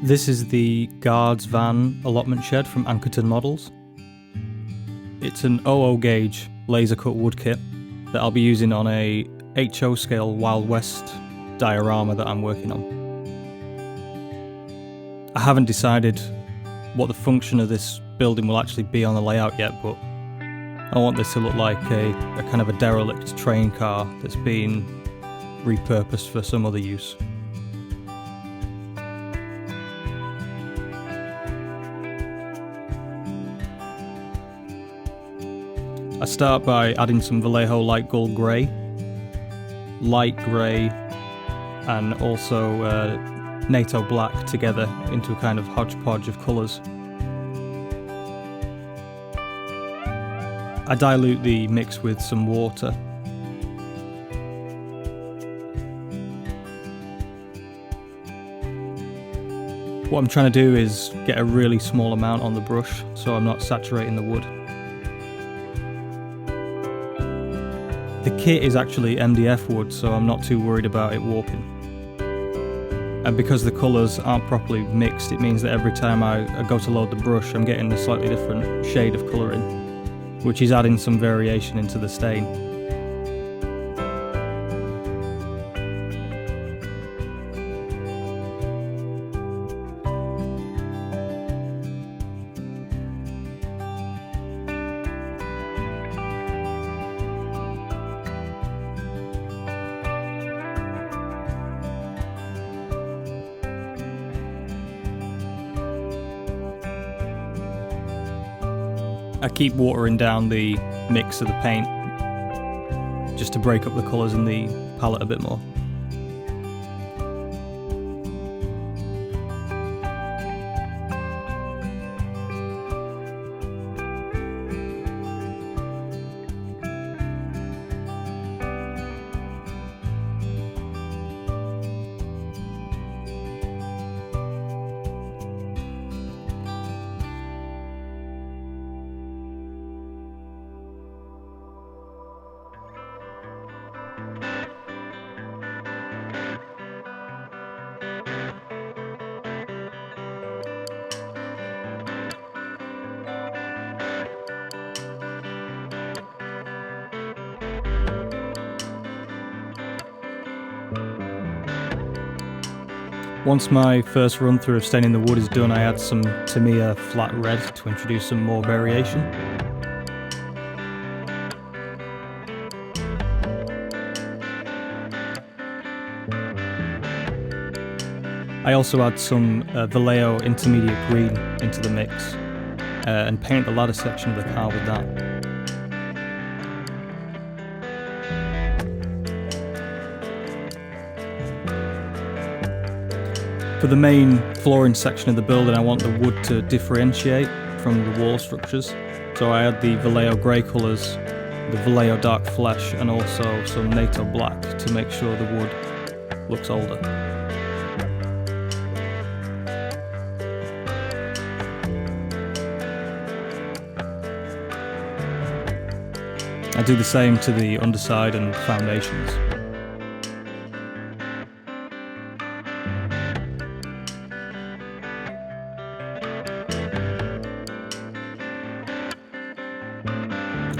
This is the guard's van allotment shed from Ancorton Models. It's an 00 gauge laser cut wood kit that I'll be using on a HO scale Wild West diorama that I'm working on. I haven't decided what the function of this building will actually be on the layout yet, but I want this to look like a kind of a derelict train car that's been repurposed for some other use. I start by adding some Vallejo light gold grey, light grey, and also NATO black together into a kind of hodgepodge of colours. I dilute the mix with some water. What I'm trying to do is get a really small amount on the brush so I'm not saturating the wood. The kit is actually MDF wood, so I'm not too worried about it warping. And because the colours aren't properly mixed, it means that every time I go to load the brush, I'm getting a slightly different shade of colour in, which is adding some variation into the stain. I keep watering down the mix of the paint just to break up the colours in the palette a bit more. Once my first run through of staining the wood is done, I add some Tamiya flat red to introduce some more variation. I also add some Vallejo intermediate green into the mix and paint the ladder section of the car with that. For the main flooring section of the building, I want the wood to differentiate from the wall structures, so I add the Vallejo grey colours, the Vallejo dark flesh, and also some NATO black to make sure the wood looks older. I do the same to the underside and foundations.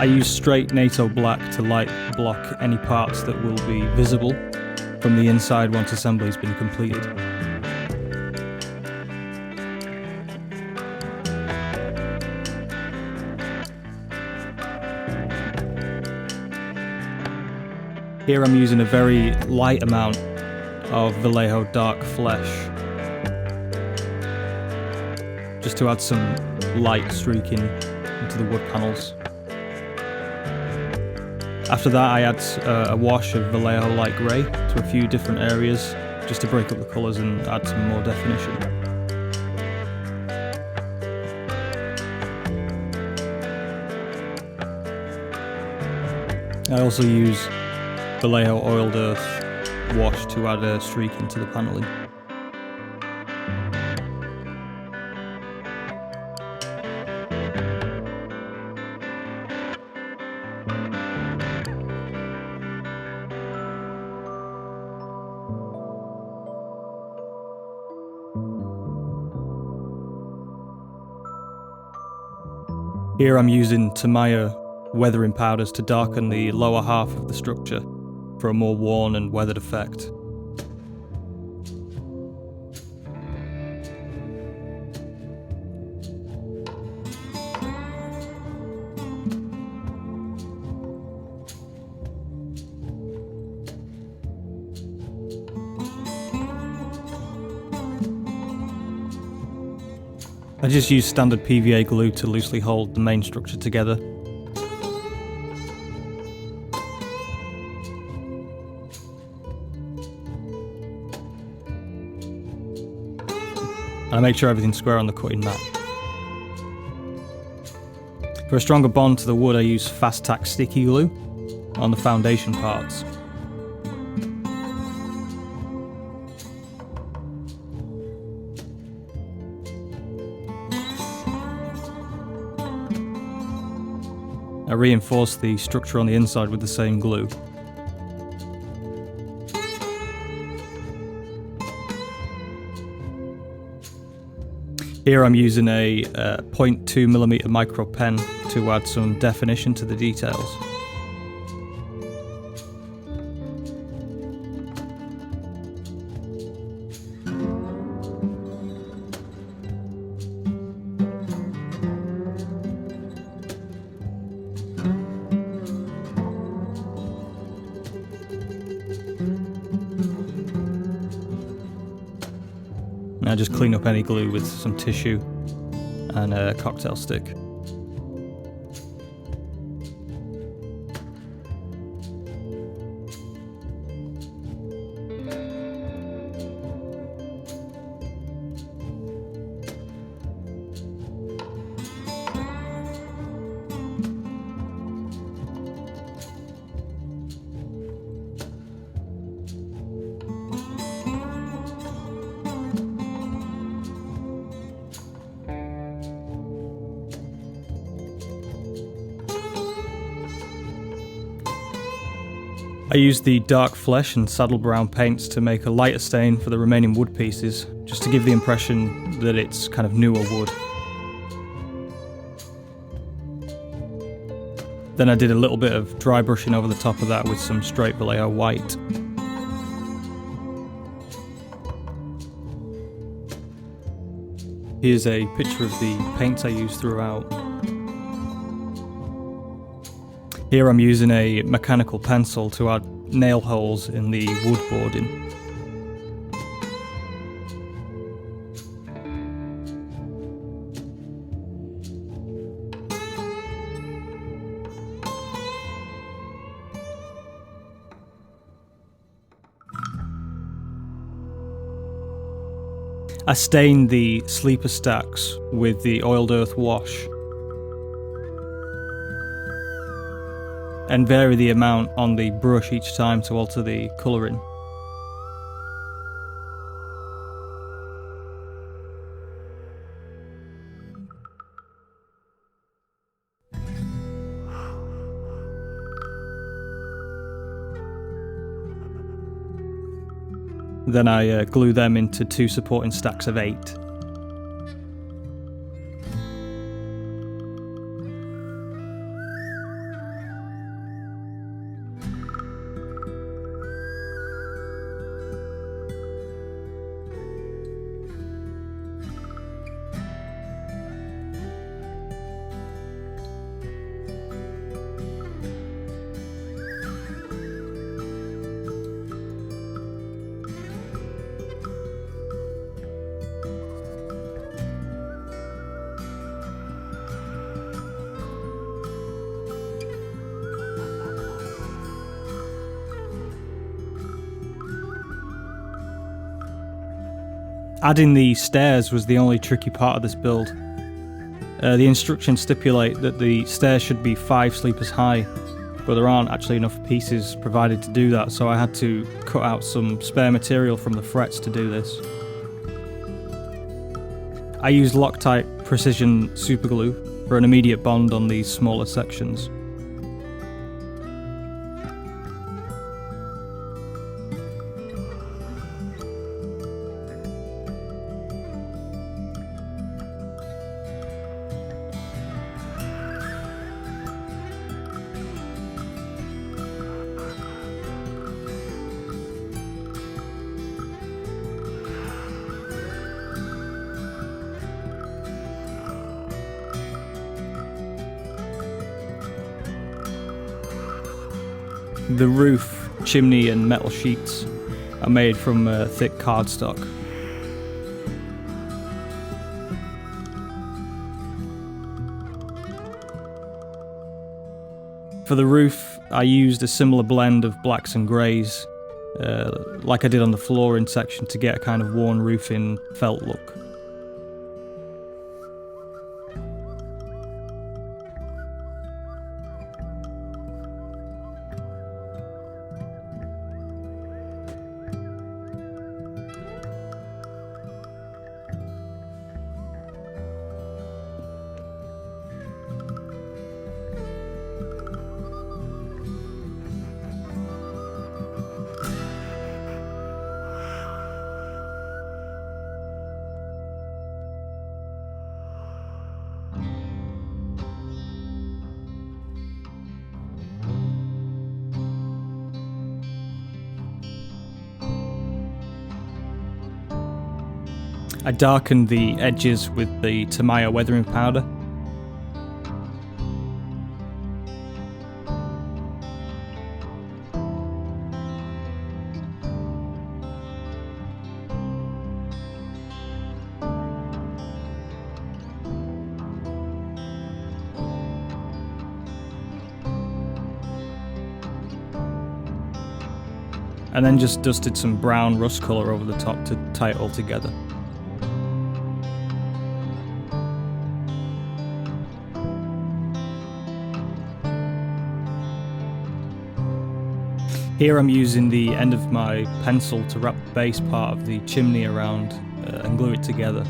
I use straight NATO black to light block any parts that will be visible from the inside once assembly has been completed. Here I'm using a very light amount of Vallejo dark flesh just to add some light streaking into the wood panels. After that, I add a wash of Vallejo light grey to a few different areas just to break up the colours and add some more definition. I also use Vallejo oiled earth wash to add a streak into the panelling. Here I'm using Tamiya weathering powders to darken the lower half of the structure for a more worn and weathered effect. I just use standard PVA glue to loosely hold the main structure together. And I make sure everything's square on the cutting mat. For a stronger bond to the wood, I use fast tack sticky glue on the foundation parts. I reinforce the structure on the inside with the same glue. Here I'm using a 0.2mm micro pen to add some definition to the details. Now just clean up any glue with some tissue and a cocktail stick. I used the dark flesh and saddle brown paints to make a lighter stain for the remaining wood pieces, just to give the impression that it's kind of newer wood. Then I did a little bit of dry brushing over the top of that with some straight Vallejo white. Here's a picture of the paints I used throughout. Here I'm using a mechanical pencil to add nail holes in the wood boarding. I stained the sleeper stacks with the oiled earth wash and vary the amount on the brush each time to alter the colouring. Then I glue them into two supporting stacks of 8. Adding the stairs was the only tricky part of this build. The instructions stipulate that the stairs should be 5 sleepers high, but there aren't actually enough pieces provided to do that, so I had to cut out some spare material from the frets to do this. I used Loctite Precision Superglue for an immediate bond on these smaller sections. The roof, chimney and metal sheets are made from thick cardstock. For the roof, I used a similar blend of blacks and greys, like I did on the flooring section, to get a kind of worn roofing felt look. I darkened the edges with the Tamiya weathering powder. And then just dusted some brown rust colour over the top to tie it all together. Here I'm using the end of my pencil to wrap the base part of the chimney around and glue it together.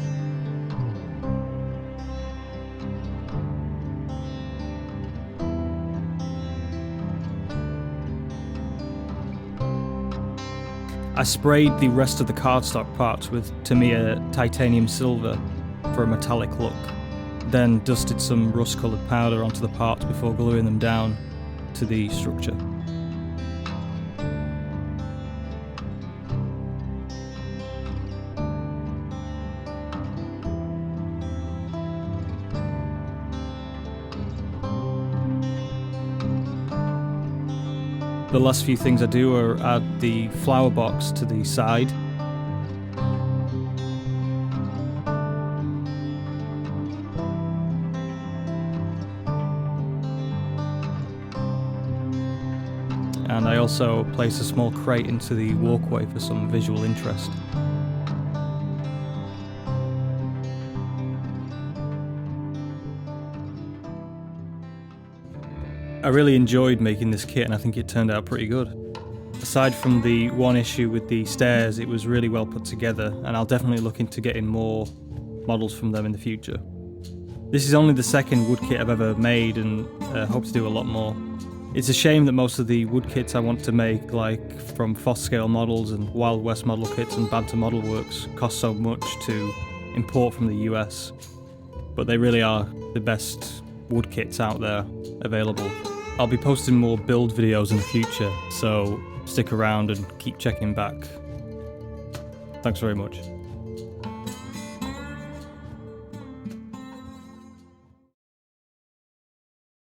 I sprayed the rest of the cardstock parts with Tamiya titanium silver for a metallic look, then dusted some rust-coloured powder onto the parts before gluing them down to the structure. The last few things I do are add the flower box to the side. And I also place a small crate into the walkway for some visual interest. I really enjoyed making this kit and I think it turned out pretty good. Aside from the one issue with the stairs, it was really well put together and I'll definitely look into getting more models from them in the future. This is only the second wood kit I've ever made and hope to do a lot more. It's a shame that most of the wood kits I want to make, like from Foss Scale Models and Wild West Model Kits and Banter Model Works, cost so much to import from the US, but they really are the best wood kits out there available. I'll be posting more build videos in the future, so stick around and keep checking back. Thanks very much.